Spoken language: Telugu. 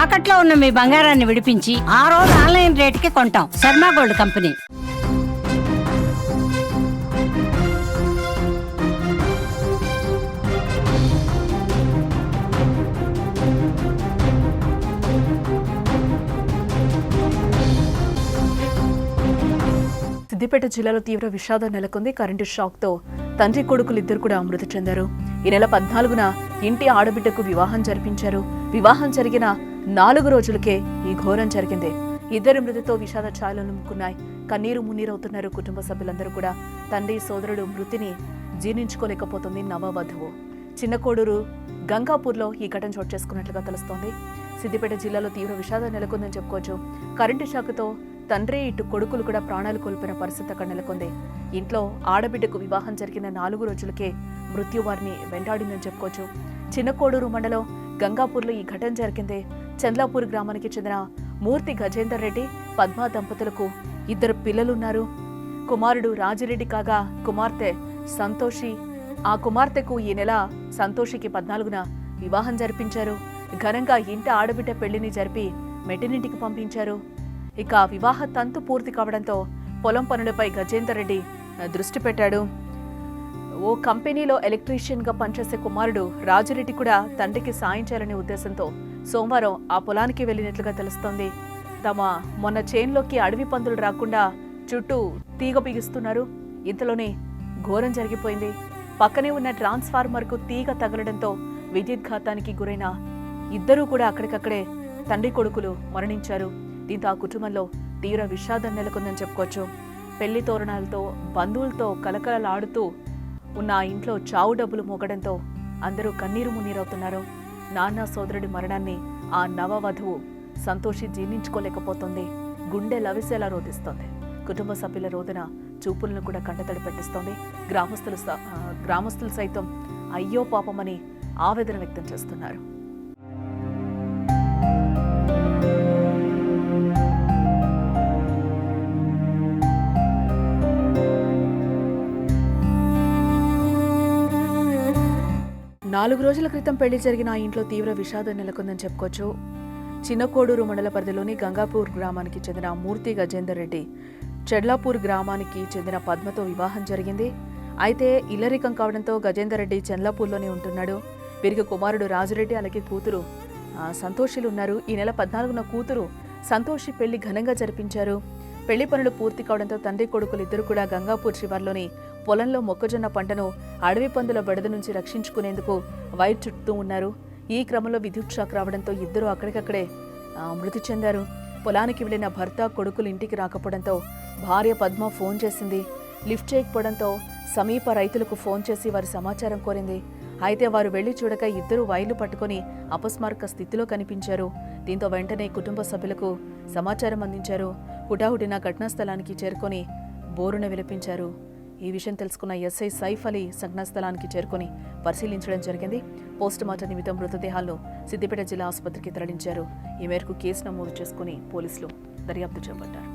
తాకట్లో ఉన్న మీ బంగారాన్ని విడిపించి ఆ రోజు ఆన్లైన్ రేటుకి కొంటాం. Sharma gold company. సిద్దిపేట జిల్లాలో తీవ్ర విషాదం నెలకొంది. కరెంటు షాక్తో తండ్రి కొడుకులు ఇద్దరు కూడా మృతి చెందారు. ఈ నెల 14న ఇంటి ఆడబిడ్డకు వివాహం జరిపించారు. వివాహం జరిగిన 4 రోజులకే ఈ ఘోరం జరిగింది. ఇద్దరు మృతితో విషాద ఛాయలు నింపుకున్నాయి. కన్నీరు మున్నీరవుతున్నారు కుటుంబ సభ్యులందరూ కూడా. తండ్రి సోదరుడు మృతిని జీర్ణించుకోలేకపోతుంది నవవధువు. చిన్న కోడూరు గంగాపూర్లో ఈ ఘటన చోటు చేసుకున్నట్లుగా తెలుస్తోంది. సిద్దిపేట జిల్లాలో తీవ్ర విషాదం నెలకొందని చెప్పుకోవచ్చు. కరెంటు షాక్తో తండ్రి ఇటు కొడుకులు కూడా ప్రాణాలు కోల్పోయిన పరిస్థితి అక్కడ నెలకొంది. ఇంట్లో ఆడబిడ్డకు వివాహం జరిగిన 4 రోజులకే మృత్యు వారిని వెంటాడిందని చెప్పుకోవచ్చు. చిన్న కోడూరు మండలం గంగాపూర్లో ఈ ఘటన జరిగింది. చంద్లాపూర్ గ్రామానికి చెందిన మూర్తి గజేందర్ రెడ్డి పద్మా దంపతులకు 2 పిల్లలున్నారు. కుమారుడు రాజిరెడ్డి కాగా కుమార్తె సంతోషి. ఆ కుమార్తెకు ఈ నెల సంతోషికి 14న వివాహం జరిపించారు. ఘనంగా ఇంటి ఆడబిడ్డ పెళ్లిని జరిపి మెట్టినింటికి పంపించారు. ఇక వివాహ తంతు పూర్తి కావడంతో పొలం పనులపై గజేందర్ రెడ్డి దృష్టి పెట్టాడు. ఓ కంపెనీలో ఎలక్ట్రీషియన్ గా పనిచేసే కుమారుడు రాజిరెడ్డి కూడా తండ్రికి సాయం చేయాలనే ఉద్దేశంతో సోమవారం ఆ పొలానికి వెళ్లినట్లుగా తెలుస్తోంది. తమ మొన్న చేన్లోకి అడవి పందులు రాకుండా చుట్టూ తీగ బిగిస్తున్నారు. ఇంతలోనే ఘోరం జరిగిపోయింది. పక్కనే ఉన్న ట్రాన్స్ఫార్మర్ కు తీగ తగలడంతో విద్యుత్ ఘాతానికి గురైన ఇద్దరూ కూడా అక్కడికక్కడే తండ్రి కొడుకులు మరణించారు. దీంతో ఆ కుటుంబంలో తీవ్ర విషాదం నెలకొందని చెప్పుకోవచ్చు. పెళ్లి తోరణాలతో బంధువులతో కలకలలాడుతూ ఉన్న ఆ ఇంట్లో చావు డబ్బులు మోగడంతో అందరూ కన్నీరు మున్నీరవుతున్నారు. నాన్న సోదరుడి మరణాన్ని ఆ నవవధువు సంతోషి జీర్ణించుకోలేకపోతుంది. గుండె లవిసేలా రోధిస్తోంది. కుటుంబ సభ్యుల రోదన చూపులను కూడా కంటతడి పెట్టిస్తోంది. గ్రామస్తులు సైతం అయ్యో పాపమని ఆవేదన వ్యక్తం చేస్తున్నారు. నాలుగు రోజుల క్రితం పెళ్లి జరిగిన ఆ ఇంట్లో తీవ్ర విషాదం నెలకొందని చెప్పుకోవచ్చు. చిన్న కోడూరు మండల పరిధిలోని గంగాపూర్ గ్రామానికి చెందిన మూర్తి గజేందర్ రెడ్డి చెడ్లాపూర్ గ్రామానికి చెందిన పద్మతో వివాహం జరిగింది. అయితే ఇల్లరికం కావడంతో గజేందర్ రెడ్డి చెండ్లాపూర్లోనే ఉంటున్నాడు. వీరికి కుమారుడు రాజురెడ్డి అలాగే కూతురు సంతోషిలు ఉన్నారు. ఈ నెల 14న కూతురు సంతోషి పెళ్లి ఘనంగా జరిపించారు. పెళ్లి పనులు పూర్తి కావడంతో తండ్రి కొడుకులు ఇద్దరు కూడా గంగాపూర్ శివార్లోని పొలంలో మొక్కజొన్న పంటను అడవి పందుల బెడద నుంచి రక్షించుకునేందుకు వైర్ చుట్టూ ఉన్నారు. ఈ క్రమంలో విద్యుత్ షాక్ రావడంతో ఇద్దరు అక్కడికక్కడే మృతి చెందారు. పొలానికి వెళ్లిన భర్త కొడుకులు ఇంటికి రాకపోవడంతో భార్య పద్మ ఫోన్ చేసింది. లిఫ్ట్ చేయకపోవడంతో సమీప రైతులకు ఫోన్ చేసి వారి సమాచారం కోరింది. అయితే వారు వెళ్లి చూడక ఇద్దరు వైర్లు పట్టుకుని అపస్మారక స్థితిలో కనిపించారు. దీంతో వెంటనే కుటుంబ సభ్యులకు సమాచారం అందించారు. హుటాహుటిన ఘటనా స్థలానికి చేరుకొని బోరున విలపించారు. ఈ విషయం తెలుసుకున్న ఎస్ఐ సైఫ్ అలీ సంఘటనా స్థలానికి చేరుకొని పరిశీలించడం జరిగింది. పోస్టుమార్టం నిమిత్తం మృతదేహాలను సిద్దిపేట జిల్లా ఆసుపత్రికి తరలించారు. ఈ మేరకు కేసు నమోదు చేసుకుని పోలీసులు దర్యాప్తు చేపట్టారు.